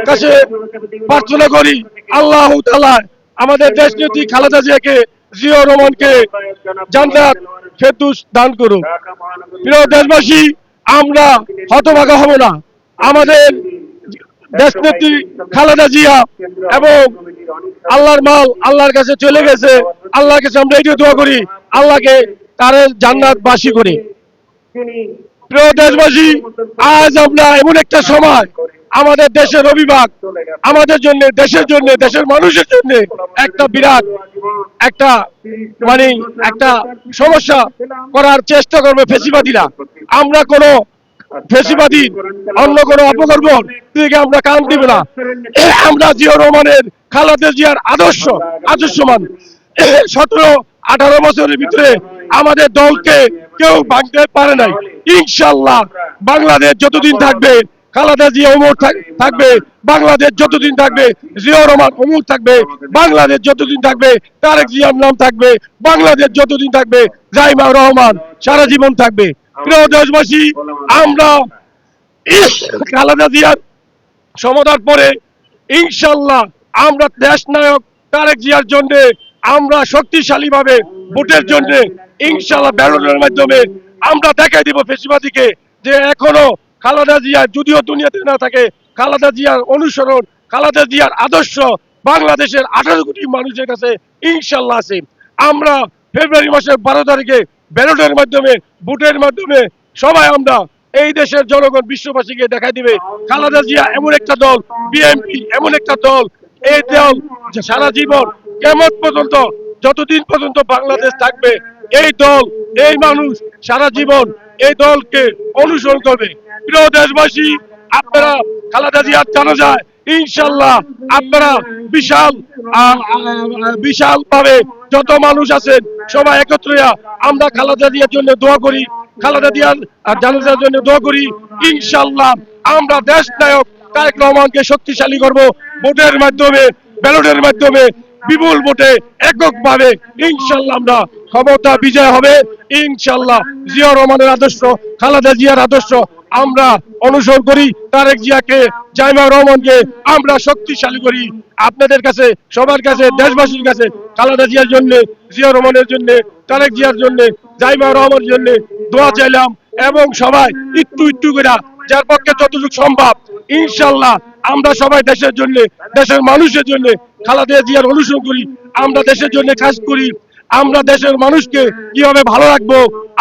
কাছে প্রার্থনা করি আল্লাহ তাআলা আমাদের দেশ নেত্রী খালেদা জিয়াকে, জিয়াউর রহমানকে জান্নাত ফেরদৌস দান করুক। প্রিয় দেশবাসী, আমরা হতভাগা হব না। আমাদের দেশনেত্রী খালেদা জিয়া এবং আল্লাহর মাল আল্লাহর কাছে চলে গেছে। আল্লাহর কাছে আমরা এটাও দোয়া করি আল্লাহকে তার জান্নাত বাসী করে। প্রিয় দেশবাসী, আজ আমরা এমন একটা সময়, আমাদের দেশের অভিভাবক আমাদের জন্য, দেশের জন্য, দেশের মানুষের জন্য একটা বিরাট একটা মানে একটা সমস্যা করার চেষ্টা করবে ফেসিবাদীরা। আমরা কোনো ফেসিবাদী অন্য কোনো অপকর্ম থেকে আমরা কান দিব না। আমরা জিয়াউর রহমানের, খালেদা জিয়ার আদর্শমান 17-18 বছরের ভিতরে আমাদের দলকে কেউ ভাঙতে পারে নাই। ইনশাল্লাহ বাংলাদেশ যতদিন থাকবে খালেদা জিয়া অমর থাকবে, বাংলাদেশ যতদিন থাকবে জিয়াউর রহমান অমর থাকবে, বাংলাদেশ যতদিন থাকবে তারেক জিয়ার নাম থাকবে, বাংলাদেশ যতদিন থাকবে জাইমা রহমান সারা জীবন থাকবে। প্রিয় দেশবাসী, আমরা খালেদা জিয়ার সমতার পরে ইনশাল্লাহ আমরা দেশ নায়ক তারেক জিয়ার জন্য আমরা শক্তিশালী ভাবে ভোটের জন্য ইনশাল্লাহ ব্যালটের মাধ্যমে আমরা দেখাই দিব ফেসিবাদীকে যে এখনো খালেদা জিয়া যদিও দুনিয়াতে না থাকে, খালেদা জিয়ার অনুসরণ, খালেদা জিয়ার আদর্শ বাংলাদেশের 18 কোটি মানুষের কাছে ইনশাল্লাহ আছে। আমরা ফেব্রুয়ারি মাসের 12 তারিখে ব্যালটের মাধ্যমে, ভোটের মাধ্যমে সবাই আমরা এই দেশের জনগণ বিশ্ববাসীকে দেখাই দিবে খালেদা জিয়া এমন একটা দল, বিএনপি এমন একটা দল, এই দল সারা জীবন কিয়ামত পর্যন্ত যতদিন পর্যন্ত বাংলাদেশ থাকবে এই দল, এই মানুষ সারা জীবন এই দলকে অনুসরণ করবে। প্রিয় দেশবাসী, আপনারা খালেদা জিয়ার জানাজায় ইনশাল্লাহ আপনারা বিশাল ভাবে যত মানুষ আছেন সবাই একত্রে আমরা খালেদা জিয়ার জন্য দোয়া করি, খালেদা জিয়ার জানাজার জন্য দোয়া করি। ইনশাল্লাহ আমরা দেশ নায়ক তারেক রহমানকে শক্তিশালী করব ভোটের মাধ্যমে, ব্যালটের মাধ্যমে, বিপুল ভোটে এককভাবে ইনশাল্লাহ আমরা ক্ষমতা বিজয় হবে। ইনশাল্লাহ জিয়াউর রহমানের আদর্শ, খালেদা জিয়ার আদর্শ আমরা অনুসরণ করি, তারেক জিয়াকে, জাইমা রহমানকে আমরা শক্তিশালী করি। আপনাদের কাছে, সবার কাছে, দেশবাসীর কাছে খালেদা জিয়ার জন্য, জিয়াউর রহমানের জন্য, তারেক জিয়ার জন্য, জাইমা রহমানের জন্য দোয়া চাইলাম এবং সবাই একটু একটু করে যার পক্ষে যতটুকু সম্ভব ইনশাল্লাহ আমরা সবাই দেশের জন্য, দেশের মানুষের জন্য খালেদা জিয়ার অনুসরণ করি, আমরা দেশের জন্য কাজ করি, আমরা দেশের মানুষকে কিভাবে ভালো রাখবো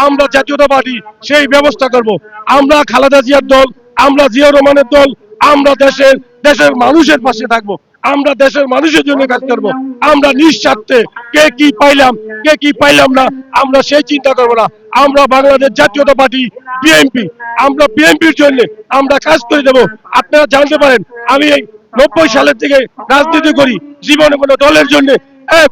আমরা জাতীয়তাবাদী সেই ব্যবস্থা করব। আমরা খালেদা জিয়ার দল, আমরা জিয়াউর রহমানের দল, আমরা দেশের মানুষের পাশে থাকবো, আমরা দেশের মানুষের জন্য কাজ করব। আমরা নিঃস্বার্থে কে কি পাইলাম কে কি পাইলাম না আমরা সেই চিন্তা করবো না। আমরা বাংলাদেশ জাতীয়তা পার্টি বিএনপি, আমরা বিএনপির জন্য আমরা কাজ করে দেব। আপনারা জানতে পারেন আমি এই 90 সালের থেকে রাজনীতি করি, জীবনে কোনো দলের জন্য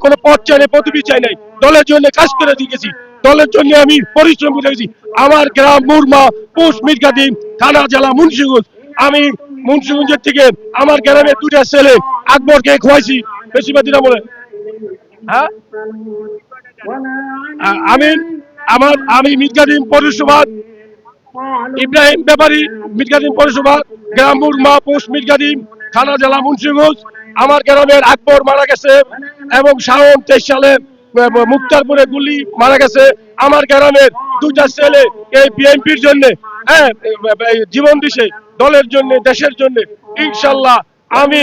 কোনো পদ চাই নাই, পদবি চাই নাই, দলের জন্য কাজ করে দিয়েছি, দলের জন্য আমি পরিশ্রম করে গেছি। আমার গ্রাম মুরমা, পোস্ট মিরকাদিম, থানা, জেলা মুন্সিগঞ্জ। আমি মুন্সিগঞ্জের থেকে আমার গ্রামের 2টা ছেলে আকবরকে খোয়াইছি বেশিবাদীর আমলে। হ্যাঁ, আমি মিরকাদিম পৌরসভা, ইব্রাহিম ব্যাপারী মিরকাদিম পৌরসভা, গ্রাম মুরমা, পোস্ট মিরকাদিম, থানা, জেলা মুন্সিগঞ্জ। আমার গ্রামের আকবর মারা গেছে এবং শাওন 23 সালে মুক্তারপুরে গুলি মারা গেছে। আমার গ্রামের 2টা ছেলে এই বিএনপির জন্য জীবন দিছে, দলের জন্য, দেশের জন্য। ইনশাল্লাহ আমি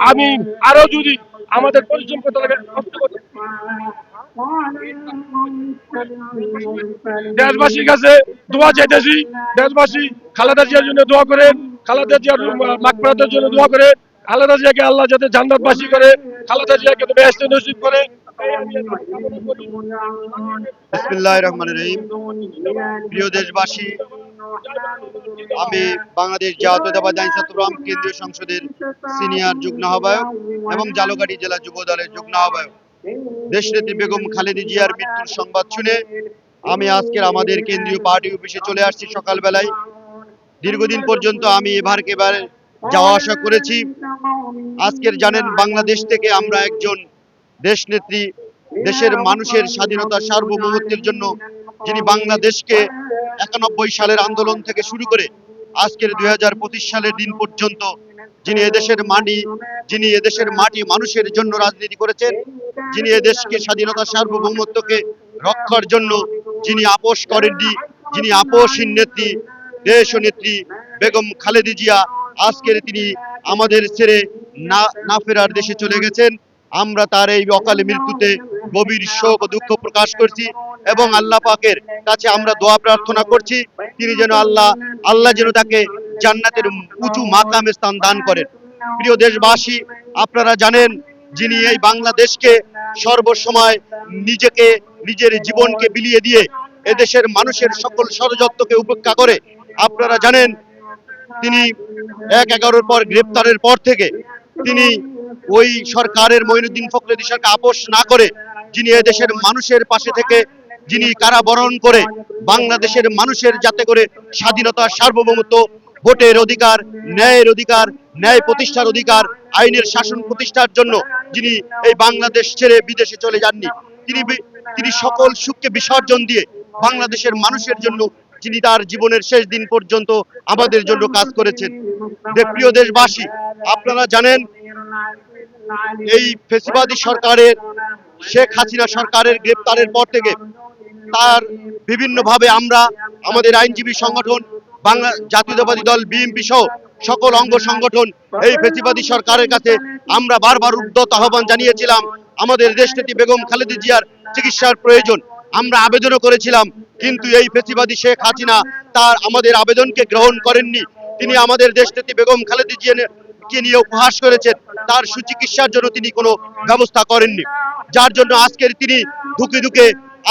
আমি আরো যদি আমাদের পরিশ্রম করতে লাগে, দেশবাসীর কাছে দোয়া চাইতেছি, দেশবাসী খালেদা জিয়ার জন্য দোয়া করেন, খালেদা জিয়ার মাগফিরাতের জন্য দোয়া করেন, খালেদা জিয়াকে আল্লাহ যাতে জান্নাতবাসী করে, খালেদা জিয়াকে বেহেশতে নসিব করে। বিসমিল্লাহির রহমানির রহিম। প্রিয় দেশবাসী, আমি বাংলাদেশ জাতীয়তাবাদী আইন ছাত্র ফোরাম কেন্দ্রীয় সংসদের সিনিয়র যুগ্ম আহ্বায়ক এবং জালকাঠি জেলা যুব দলের যুগ্ম আহ্বায়ক। দেশনেত্রী বেগম খালেদা জিয়ার মৃত্যুর সংবাদ শুনে আমি আজকের আমাদের কেন্দ্রীয় পার্টি অফিসে চলে আসছি সকালবেলায়। দীর্ঘদিন পর্যন্ত আমি এবার যাওয়া আসা করেছি। আজকের জানেন বাংলাদেশ থেকে আমরা একজন দেশনেত্রী, দেশের মানুষের স্বাধীনতা সার্বভৌমত্বের জন্য যিনি বাংলাদেশকে 91 সালের আন্দোলন থেকে শুরু করে আজকের 2025 সালের দিন পর্যন্ত যিনি এদেশের মাটি মানুষের জন্য রাজনীতি করেছেন, যিনি এদেশকে স্বাধীনতা সার্বভৌমত্বকে রক্ষার জন্য যিনি আপোষ করেননি, যিনি আপোষহীন নেত্রী, দেশ ও নেত্রী বেগম খালেদা জিয়া আজকের তিনি আমাদের ছেড়ে না ফেরার দেশে চলে গেছেন। আমরা তার এই অকালে মৃত্যুতে গভীর শোক ও দুঃখ প্রকাশ করছি এবং আল্লাহ পাকের কাছে আমরা দোয়া প্রার্থনা করছি তিনি যেন আল্লাহ যেন তাকে জান্নাতের উঁচু মাকামে স্থান দান করেন। প্রিয় দেশবাসী, আপনারা জানেন যিনি এই বাংলাদেশকে সর্বসময় নিজের জীবনকে বিলিয়ে দিয়ে এদেশের মানুষের সকল ষড়যন্ত্রকে উপেক্ষা করে, আপনারা জানেন তিনি ১/১১ পর গ্রেপ্তারের পর থেকে তিনি ওই সরকারের মঈনুদ্দিন ফখরুদ্দিন সরকার আপোষ না করে যিনি এদেশের মানুষের পাশে থেকে যিনি কারাবরণ করে বাংলাদেশের মানুষের যাতে করে স্বাধীনতা সার্বভৌমত্ব, ভোটের অধিকার, ন্যায় প্রতিষ্ঠার অধিকার, আইনের শাসন প্রতিষ্ঠার জন্য যিনি এই বাংলাদেশ ছেড়ে বিদেশে চলে যাননি, তিনি সকল সুখকে বিসর্জন দিয়ে বাংলাদেশের মানুষের জন্য যিনি তার জীবনের শেষ দিন পর্যন্ত আমাদের জন্য কাজ করেছেন। প্রিয় দেশবাসী, আপনারা জানেন এই ফ্যাসিবাদী সরকারের, শেখ হাসিনা সরকারের গ্রেপ্তারের পর থেকে তার বিভিন্নভাবে আমরা আমাদের আইনজীবী সংগঠন, বাংলা জাতীয়তাবাদী দল বিএনপি সহ সকল অঙ্গ সংগঠন এই ফ্যাসিবাদী সরকারের কাছে আমরা বারবার উদ্যত আহ্বান জানিয়েছিলাম আমাদের দেশনেত্রী বেগম খালেদা জিয়ার চিকিৎসার প্রয়োজন। আমরা আবেদনও করেছিলাম, কিন্তু এই ফ্যাসিবাদী শেখ হাসিনা তার আমাদের আবেদনকে গ্রহণ করেননি। তিনি আমাদের দেশনেত্রী বেগম খালেদা জিয়াকে নিয়ে উপহাস করেছেন, তার সুচিকিৎসার জন্য তিনি কোনো ব্যবস্থা করেননি, যার জন্য আজকের তিনি ধুকে ধুকে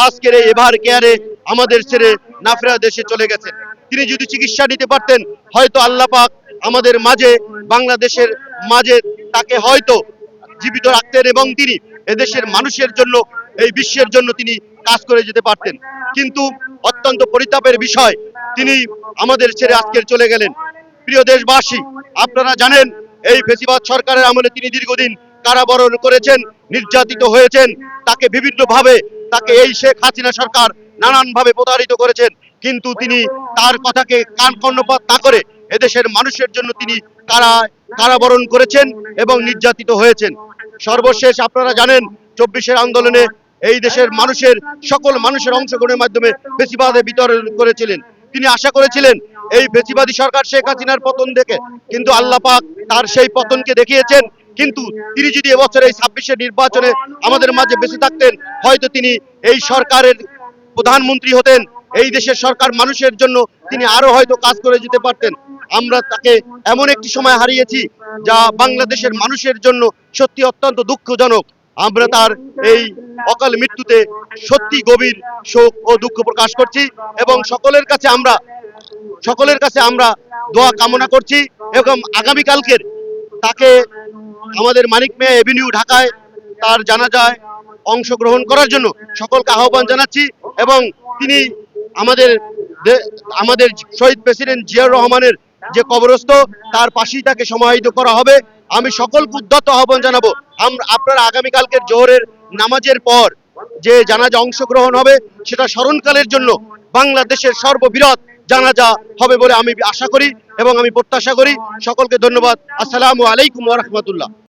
আজকের এই এভার কেয়ারে আমাদের ছেড়ে না ফেরা দেশে চলে গেছেন। তিনি যদি চিকিৎসা নিতে পারতেন, হয়তো আল্লাহ পাক আমাদের মাঝে, বাংলাদেশের মাঝে তাকে হয়তো জীবিত রাখতেন এবং তিনি এদেশের মানুষের জন্য, এই বিশ্বের জন্য তিনি কাজ করে যেতে পারতেন। কিন্তু অত্যন্ত পরিতাপের বিষয়, তিনি আমাদের ছেড়ে আজকের চলে গেলেন। প্রিয় দেশবাসী, আপনারা জানেন এই ফ্যাসিবাদ সরকারের আমলে তিনি দীর্ঘদিন কারাবরণ করেছেন, নির্যাতিত হয়েছেন, তাকে বিভিন্নভাবে তাকে এই শেখ হাসিনা সরকার নানানভাবে প্রতারিত করেছেন, কিন্তু তিনি তার কথাকে কান কর্ণপাত না করে এদেশের মানুষের জন্য তিনি কারাবরণ করেছেন এবং নির্যাতিত হয়েছেন। সর্বশেষ আপনারা জানেন ২৪-এর আন্দোলনে এই দেশের সকল মানুষের অংশগ্রহণের মাধ্যমে ফ্যাসিবাদে বিতরণ করেছিলেন। তিনি আশা করেছিলেন এই ফ্যাসিবাদী সরকার শেখ হাসিনার পতন দেখে, কিন্তু আল্লাহ পাক তার সেই পতনকে দেখিয়েছেন। কিন্তু তিনি যদি এবছর এই ২৬-এর নির্বাচনে আমাদের মাঝে বেঁচে থাকতেন, হয়তো তিনি এই সরকারের প্রধানমন্ত্রী হতেন, এই দেশের সরকার মানুষের জন্য তিনি আরো হয়তো কাজ করে যেতে পারতেন। আমরা তাকে এমন একটি সময় হারিয়েছি যা বাংলাদেশের মানুষের জন্য সত্যি অত্যন্ত দুঃখজনক। আমরা তার এই অকাল মৃত্যুতে সত্যি গভীর শোক ও দুঃখ প্রকাশ করছি এবং সকলের কাছে আমরা দোয়া কামনা করছি এবং আগামীকালকের তাকে আমাদের মানিক মিয়া এভিনিউ ঢাকায় তার জানাজায় অংশগ্রহণ করার জন্য সকলকে আহ্বান জানাচ্ছি এবং তিনি আমাদের শহীদ প্রেসিডেন্ট জিয়াউর রহমানের যে কবরস্থ তার পাশেই তাকে সমাহিত করা হবে। আমি সকলকে উদ্যত আহ্বান জানাবো, আপনারা আগামীকালকের জোহরের নামাজের পর যে জানাজা অংশগ্রহণ হবে সেটা স্মরণকালের জন্য বাংলাদেশের সর্ববৃহৎ জানাজা হবে বলে আমি আশা করি এবং আমি প্রত্যাশা করি। সকলকে ধন্যবাদ। আসসালামু আলাইকুম ওয়া রাহমাতুল্লাহ।